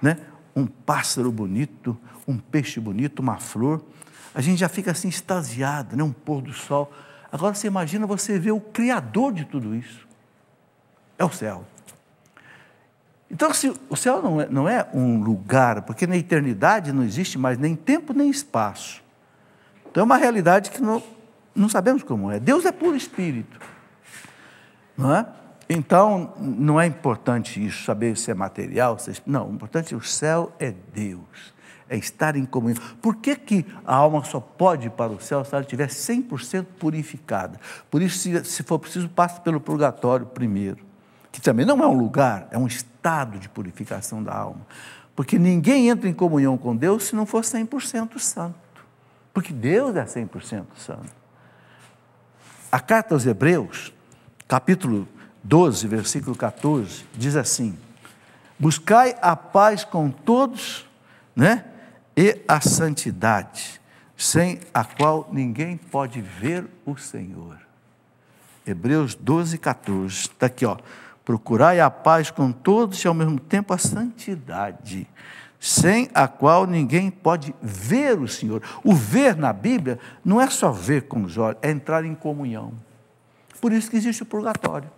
né? Um pássaro bonito, um peixe bonito, uma flor. A gente já fica assim extasiado, né? Um pôr do sol. Agora você imagina você ver o Criador de tudo isso. É o céu. Então, o céu não é um lugar, porque na eternidade não existe mais nem tempo nem espaço. Então é uma realidade que não sabemos como é. Deus é puro espírito. Não é? Então, não é importante isso, saber se é material, não, o importante é o céu é Deus, é estar em comunhão. Por que a alma só pode ir para o céu se ela estiver 100% purificada? Por isso, se for preciso, passe pelo purgatório primeiro, que também não é um lugar, é um estado de purificação da alma. Porque ninguém entra em comunhão com Deus se não for 100% santo. Porque Deus é 100% santo. A carta aos Hebreus, capítulo 12, versículo 14, diz assim: buscai a paz com todos, né? E a santidade, sem a qual ninguém pode ver o Senhor. Hebreus 12, 14, está aqui, ó. Procurai a paz com todos e ao mesmo tempo a santidade, sem a qual ninguém pode ver o Senhor. O ver na Bíblia não é só ver com os olhos, é entrar em comunhão. Por isso que existe o purgatório.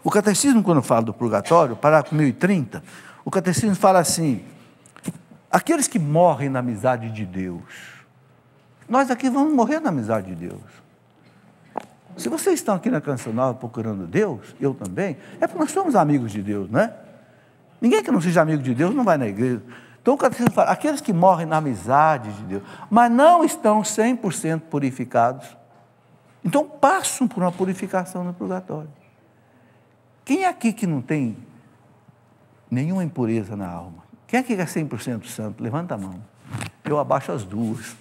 O catecismo, quando fala do purgatório, parágrafo 1030, o catecismo fala assim: aqueles que morrem na amizade de Deus, nós aqui vamos morrer na amizade de Deus. Se vocês estão aqui na Canção Nova procurando Deus, eu também, é porque nós somos amigos de Deus, não é? Ninguém que não seja amigo de Deus não vai na igreja. Então o catecismo fala: aqueles que morrem na amizade de Deus, mas não estão 100% purificados, então passam por uma purificação no purgatório. Quem é aqui que não tem nenhuma impureza na alma? Quem aqui que é 100% santo? Levanta a mão. Eu abaixo as duas.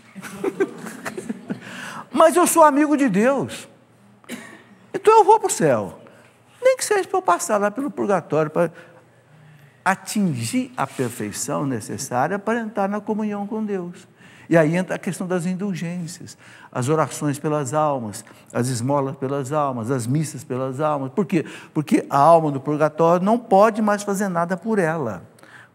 Mas eu sou amigo de Deus. Então eu vou para o céu. Nem que seja para eu passar lá pelo purgatório, para atingir a perfeição necessária para entrar na comunhão com Deus. E aí entra a questão das indulgências, as orações pelas almas, as esmolas pelas almas, as missas pelas almas. Por quê? Porque a alma do purgatório não pode mais fazer nada por ela.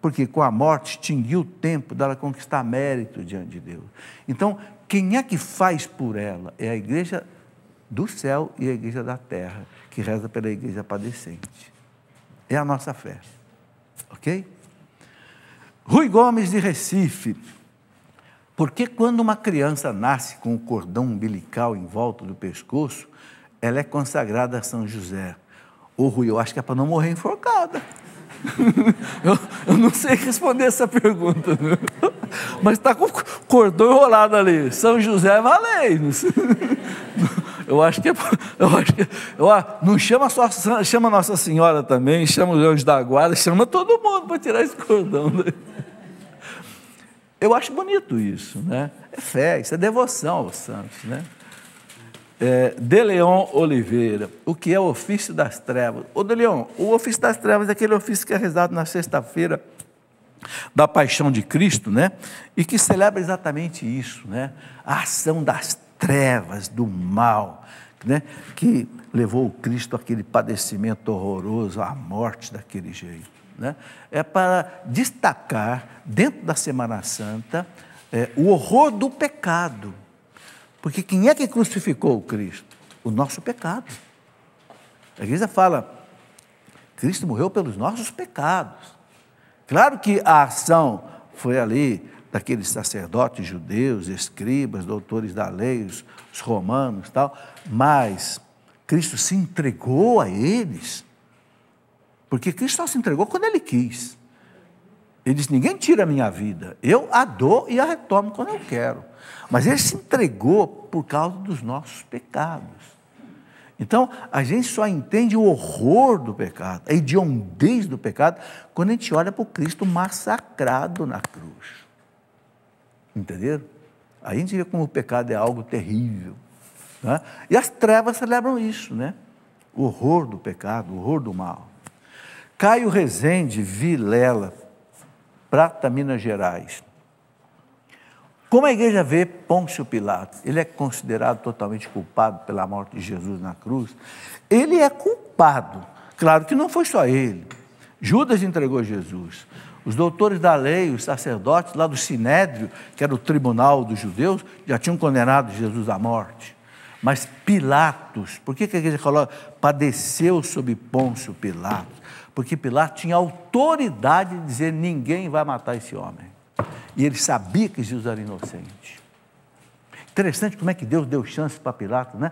Porque com a morte extinguiu o tempo dela conquistar mérito diante de Deus. Então, quem é que faz por ela? É a igreja do céu e a igreja da terra, que reza pela igreja padecente. É a nossa fé. Ok? Rui Gomes, de Recife. Porque quando uma criança nasce com o cordão umbilical em volta do pescoço, ela é consagrada a São José? Ô Rui, eu acho que é para não morrer enforcada. Eu não sei responder essa pergunta, mas está com o cordão enrolado ali. São José valei-nos. Eu acho que não chama só, chama Nossa Senhora também, chama os anjos da guarda, chama todo mundo para tirar esse cordão. Eu acho bonito isso, né? É fé, isso é devoção aos santos, né? De Leon Oliveira, o que é o ofício das trevas? Ô De Leon, o ofício das trevas é aquele ofício que é rezado na sexta-feira da Paixão de Cristo, né? E que celebra exatamente isso, né? A ação das trevas, do mal, né? Que levou o Cristo àquele padecimento horroroso, à morte daquele jeito, né? É para destacar, dentro da Semana Santa, o horror do pecado. Porque quem é que crucificou o Cristo? O nosso pecado. A igreja fala: Cristo morreu pelos nossos pecados. Claro que a ação foi ali daqueles sacerdotes judeus, escribas, doutores da lei, os romanos e tal, mas Cristo se entregou a eles, porque Cristo só se entregou quando Ele quis. Ele disse, ninguém tira a minha vida, eu a dou e a retomo quando eu quero. Mas Ele se entregou por causa dos nossos pecados. Então, a gente só entende o horror do pecado, a hediondez do pecado, quando a gente olha para o Cristo massacrado na cruz. Entenderam? Aí a gente vê como o pecado é algo terrível. Né? E as trevas celebram isso, né? O horror do pecado, o horror do mal. Caio Rezende Vilela, Prata, Minas Gerais. Como a igreja vê Pôncio Pilatos? Ele é considerado totalmente culpado pela morte de Jesus na cruz. Ele é culpado. Claro que não foi só ele. Judas entregou Jesus. Os doutores da lei, os sacerdotes lá do Sinédrio, que era o tribunal dos judeus, já tinham condenado Jesus à morte. Mas Pilatos, por que a igreja coloca? Padeceu sob Pôncio Pilatos. Porque Pilatos tinha autoridade de dizer, ninguém vai matar esse homem. E ele sabia que Jesus era inocente. Interessante como é que Deus deu chance para Pilatos, né?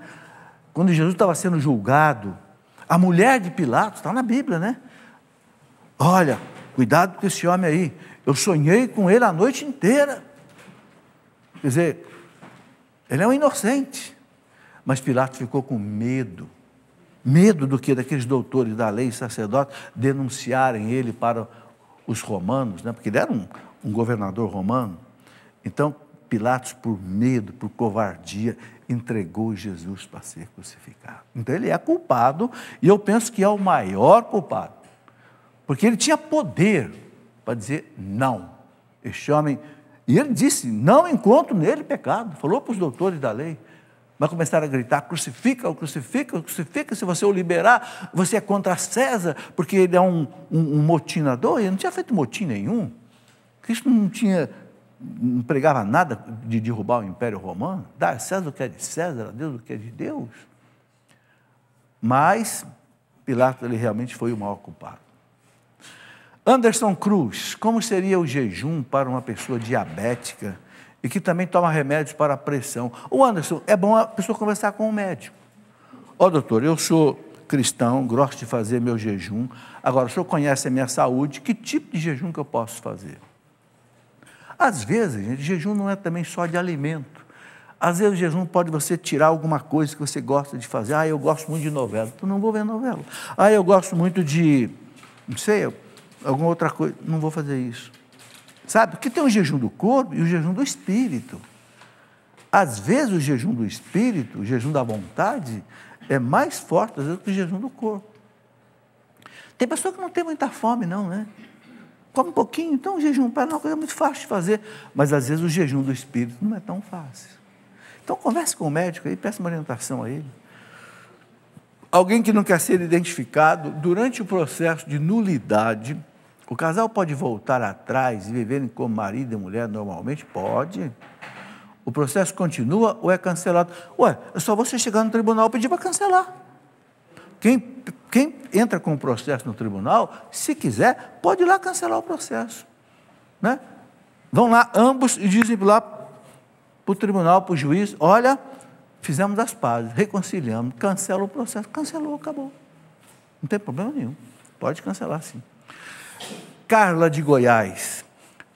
Quando Jesus estava sendo julgado, a mulher de Pilatos, está na Bíblia, né? Olha, cuidado com esse homem aí, eu sonhei com ele a noite inteira. Quer dizer, ele é um inocente. Mas Pilatos ficou com medo. Medo do que? Daqueles doutores da lei, sacerdotes, denunciarem ele para os romanos, né? Porque ele era um governador romano. Então, Pilatos, por medo, por covardia, entregou Jesus para ser crucificado. Então, ele é culpado, e eu penso que é o maior culpado, porque ele tinha poder para dizer não. Este homem, e ele disse, não encontro nele pecado, falou para os doutores da lei. Mas começaram a gritar, crucifica-o, crucifica-o, crucifica, se você o liberar, você é contra César, porque ele é um motinador, ele não tinha feito motim nenhum. Cristo não pregava nada de derrubar o Império Romano, dar a César o que é de César, a Deus o que é de Deus. Mas Pilatos, ele realmente foi o maior culpado. Anderson Cruz, como seria o jejum para uma pessoa diabética e que também toma remédios para a pressão? O Anderson, é bom a pessoa conversar com o médico. Doutor, eu sou cristão, gosto de fazer meu jejum, agora o senhor conhece a minha saúde, que tipo de jejum que eu posso fazer? Às vezes, gente, jejum não é também só de alimento. Às vezes o jejum pode você tirar alguma coisa que você gosta de fazer. Eu gosto muito de novela, então não vou ver novela. Eu gosto muito de, não sei, alguma outra coisa, não vou fazer isso. Sabe? Porque tem o jejum do corpo e o jejum do espírito. Às vezes o jejum do espírito, o jejum da vontade, é mais forte às vezes que o jejum do corpo. Tem pessoa que não tem muita fome não, né? Come um pouquinho, então o jejum para é uma coisa muito fácil de fazer, mas às vezes o jejum do espírito não é tão fácil. Então converse com o médico aí, peça uma orientação a ele. Alguém que não quer ser identificado, durante o processo de nulidade, o casal pode voltar atrás e viverem como marido e mulher normalmente? Pode. O processo continua ou é cancelado? É só você chegar no tribunal e pedir para cancelar. Quem entra com o processo no tribunal, se quiser, pode ir lá cancelar o processo. Né? Vão lá ambos e dizem lá para o tribunal, para o juiz, olha, fizemos as pazes, reconciliamos, cancela o processo. Cancelou, acabou. Não tem problema nenhum. Pode cancelar sim. Carla de Goiás,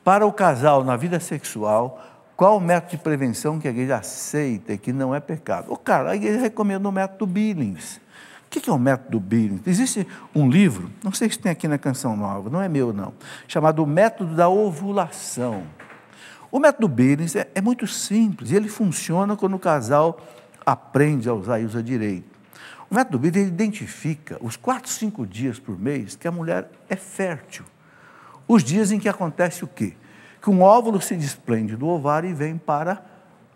para o casal na vida sexual, qual o método de prevenção que a igreja aceita e que não é pecado? Carla, a igreja recomenda o método Billings. O que é o método Billings? Existe um livro, não sei se tem aqui na Canção Nova, não é meu não, chamado O Método da Ovulação. O método Billings é muito simples, e ele funciona quando o casal aprende a usar e usa direito. O método Billings identifica os 4, 5 dias por mês que a mulher é fértil. Os dias em que acontece o quê? Que um óvulo se desprende do ovário e vem para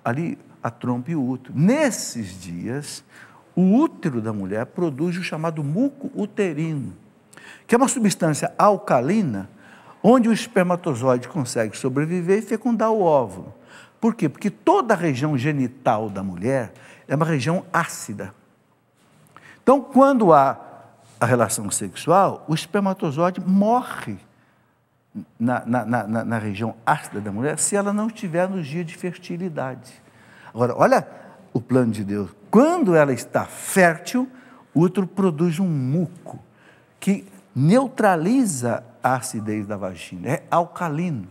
ali a trompa e o útero. Nesses dias, o útero da mulher produz o chamado muco uterino, que é uma substância alcalina, onde o espermatozoide consegue sobreviver e fecundar o óvulo. Por quê? Porque toda a região genital da mulher é uma região ácida. Então, quando há a relação sexual, o espermatozoide morre na região ácida da mulher, se ela não estiver nos dias de fertilidade. Agora, olha o plano de Deus. Quando ela está fértil, o útero produz um muco que neutraliza a acidez da vagina, é alcalino.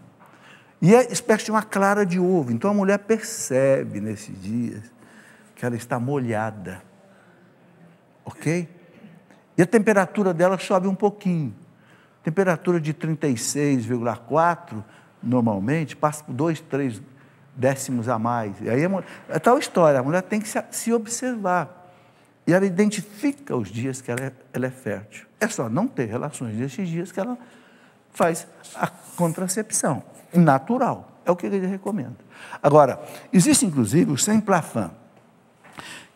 E é espécie de uma clara de ovo. Então a mulher percebe nesses dias que ela está molhada. Ok? E a temperatura dela sobe um pouquinho. Temperatura de 36,4, normalmente, passa por 2, 3 décimos a mais. E aí é tal história, a mulher tem que se observar. E ela identifica os dias que ela é fértil. É só não ter relações nesses dias que ela faz a contracepção natural. É o que ele recomenda. Agora, existe inclusive o Semplafam,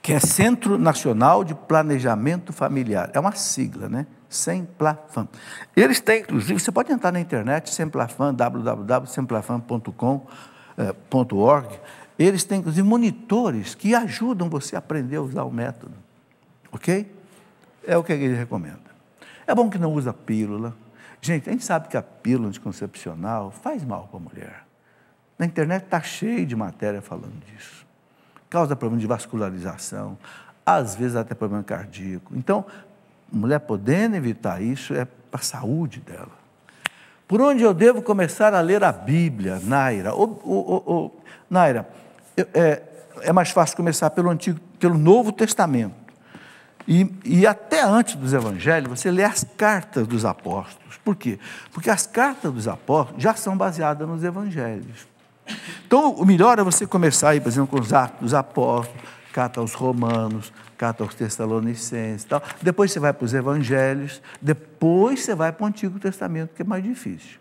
que é Centro Nacional de Planejamento Familiar. É uma sigla, né? Semplafam. Eles têm, inclusive, você pode entrar na internet, Semplafam, www.semplafam.com.org. Eles têm, inclusive, monitores que ajudam você a aprender a usar o método. Ok? É o que ele recomenda. É bom que não usa pílula. Gente, a gente sabe que a pílula anticoncepcional faz mal para a mulher. Na internet está cheio de matéria falando disso. Causa problema de vascularização, às vezes até problema cardíaco. Então, mulher podendo evitar isso é para a saúde dela. Por onde eu devo começar a ler a Bíblia, Naira? Naira, é mais fácil começar pelo Novo Testamento. E até antes dos evangelhos, você lê as cartas dos apóstolos. Por quê? Porque as cartas dos apóstolos já são baseadas nos evangelhos. Então, o melhor é você começar aí, por exemplo, com os Atos dos Apóstolos, carta aos Romanos, carta aos Tessalonicenses e tal. Depois você vai para os evangelhos, depois você vai para o Antigo Testamento, que é mais difícil.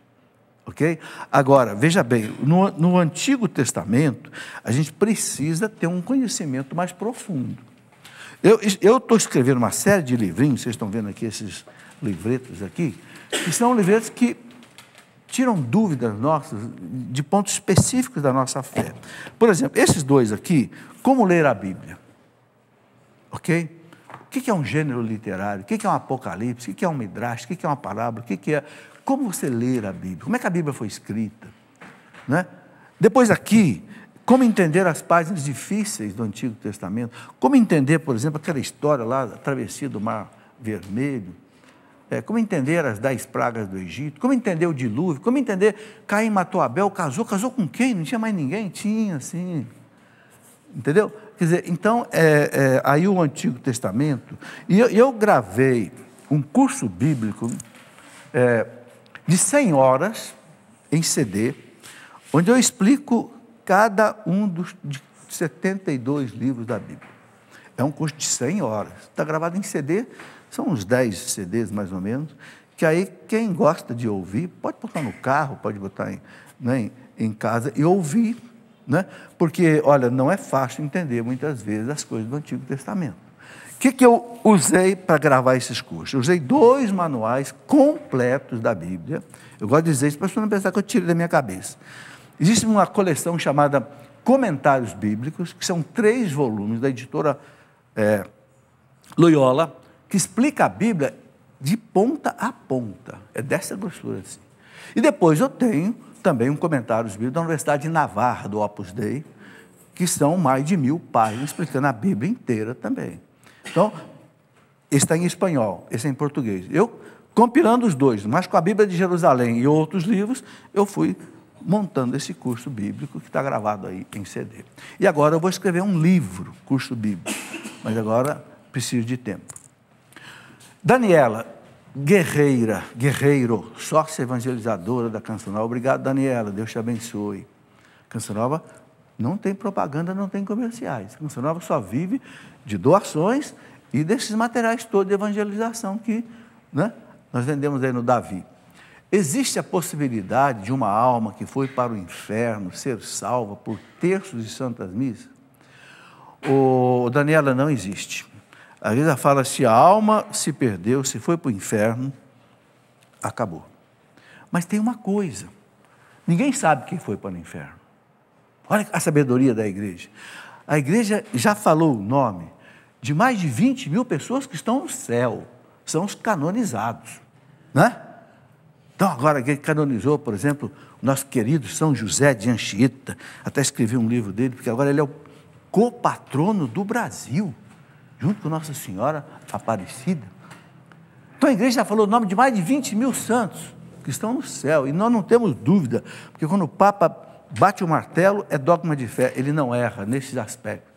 Ok? Agora, veja bem, no Antigo Testamento, a gente precisa ter um conhecimento mais profundo. Eu estou escrevendo uma série de livrinhos, vocês estão vendo aqui esses livretos aqui, que são livretos que tiram dúvidas nossas de pontos específicos da nossa fé. Por exemplo, esses dois aqui, como ler a Bíblia? Ok? O que é um gênero literário? O que é um apocalipse? O que é um midrash? O que é uma parábola? O que é... Como você ler a Bíblia? Como é que a Bíblia foi escrita? Né? Depois aqui, como entender as páginas difíceis do Antigo Testamento? Como entender, por exemplo, aquela história lá, a travessia do Mar Vermelho? Como entender as 10 pragas do Egito? Como entender o dilúvio? Como entender Caim matou Abel, casou com quem? Não tinha mais ninguém? Tinha, sim. Entendeu? Quer dizer, então, aí o Antigo Testamento, e eu gravei um curso bíblico de 100 horas em CD, onde eu explico cada um dos 72 livros da Bíblia. É um curso de 100 horas. Está gravado em CD, são uns 10 CDs mais ou menos, que aí quem gosta de ouvir, pode botar no carro, pode botar em casa e ouvir, né? Porque, olha, não é fácil entender muitas vezes as coisas do Antigo Testamento. O que eu usei para gravar esses cursos? Eu usei 2 manuais completos da Bíblia. Eu gosto de dizer isso para as pessoas não pensar que eu tirei da minha cabeça. Existe uma coleção chamada Comentários Bíblicos, que são 3 volumes da editora Loyola, que explica a Bíblia de ponta a ponta. É dessa grossura assim. E depois eu tenho também um Comentários Bíblicos da Universidade de Navarra, do Opus Dei, que são mais de 1000 páginas, explicando a Bíblia inteira também. Então, esse está em espanhol, esse é em português. Eu, compilando os 2, mas com a Bíblia de Jerusalém e outros livros, eu fui montando esse curso bíblico que está gravado aí em CD. E agora eu vou escrever um livro, curso bíblico, mas agora preciso de tempo. Daniela, guerreiro, sócia evangelizadora da Canção Nova. Obrigado, Daniela, Deus te abençoe. Canção Nova não tem propaganda, não tem comerciais. Canção Nova só vive de doações e desses materiais todos de evangelização que, né, nós vendemos aí no Davi. Existe a possibilidade de uma alma que foi para o inferno ser salva por terços de santas missas? Daniela, não existe. Às vezes ela fala, se a alma se perdeu, se foi para o inferno, acabou. Mas tem uma coisa, ninguém sabe quem foi para o inferno. Olha a sabedoria da igreja. A igreja já falou o nome de mais de 20.000 pessoas que estão no céu, são os canonizados, né? Então, agora que canonizou, por exemplo, o nosso querido São José de Anchieta, até escrevi um livro dele, porque agora ele é copatrono do Brasil, junto com Nossa Senhora Aparecida. Então a igreja já falou o nome de mais de 20 mil santos que estão no céu, e nós não temos dúvida, porque quando o Papa bate o martelo, é dogma de fé, ele não erra nesses aspectos.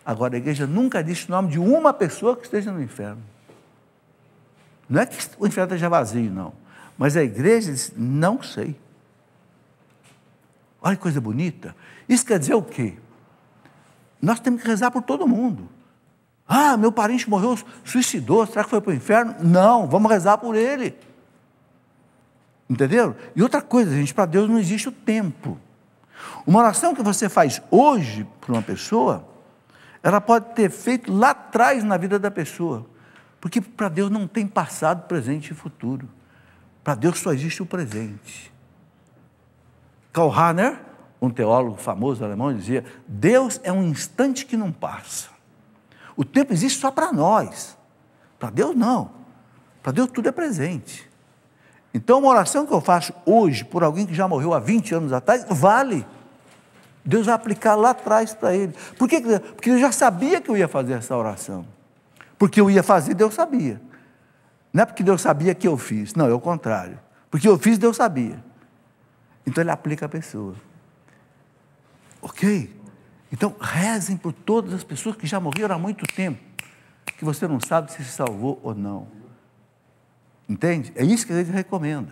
Agora, a igreja nunca disse o nome de uma pessoa que esteja no inferno. Não é que o inferno esteja vazio, não. Mas a igreja diz, não sei. Olha que coisa bonita. Isso quer dizer o quê? Nós temos que rezar por todo mundo. Ah, meu parente morreu, suicidou, será que foi para o inferno? Não, vamos rezar por ele. Entenderam? E outra coisa, gente, para Deus não existe o tempo. Uma oração que você faz hoje para uma pessoa, ela pode ter feito lá atrás na vida da pessoa. Porque para Deus não tem passado, presente e futuro. Para Deus só existe o presente. Karl Rahner, um teólogo famoso alemão, dizia, Deus é um instante que não passa. O tempo existe só para nós. Para Deus não. Para Deus tudo é presente. Então, uma oração que eu faço hoje por alguém que já morreu há 20 anos atrás, vale. Deus vai aplicar lá atrás para ele. Por quê? Porque ele já sabia que eu ia fazer essa oração. Porque eu ia fazer, Deus sabia. Não é porque Deus sabia que eu fiz. Não, é o contrário. Porque eu fiz, Deus sabia. Então, ele aplica a pessoa. Ok? Então, rezem por todas as pessoas que já morreram há muito tempo, que você não sabe se salvou ou não. Entende? É isso que a gente recomenda.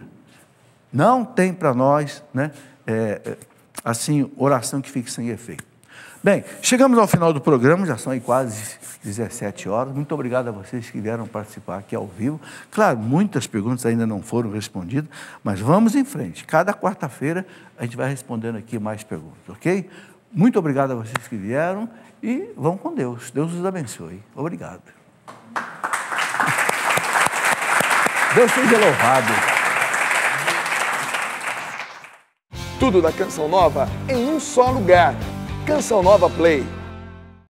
Não tem para nós, né, assim, oração que fique sem efeito. Bem, chegamos ao final do programa, já são aí quase 17 horas. Muito obrigado a vocês que vieram participar aqui ao vivo. Claro, muitas perguntas ainda não foram respondidas, mas vamos em frente. Cada quarta-feira a gente vai respondendo aqui mais perguntas, ok? Muito obrigado a vocês que vieram e vão com Deus. Deus os abençoe. Obrigado. Deus seja louvado. Tudo da Canção Nova em um só lugar. Canção Nova Play.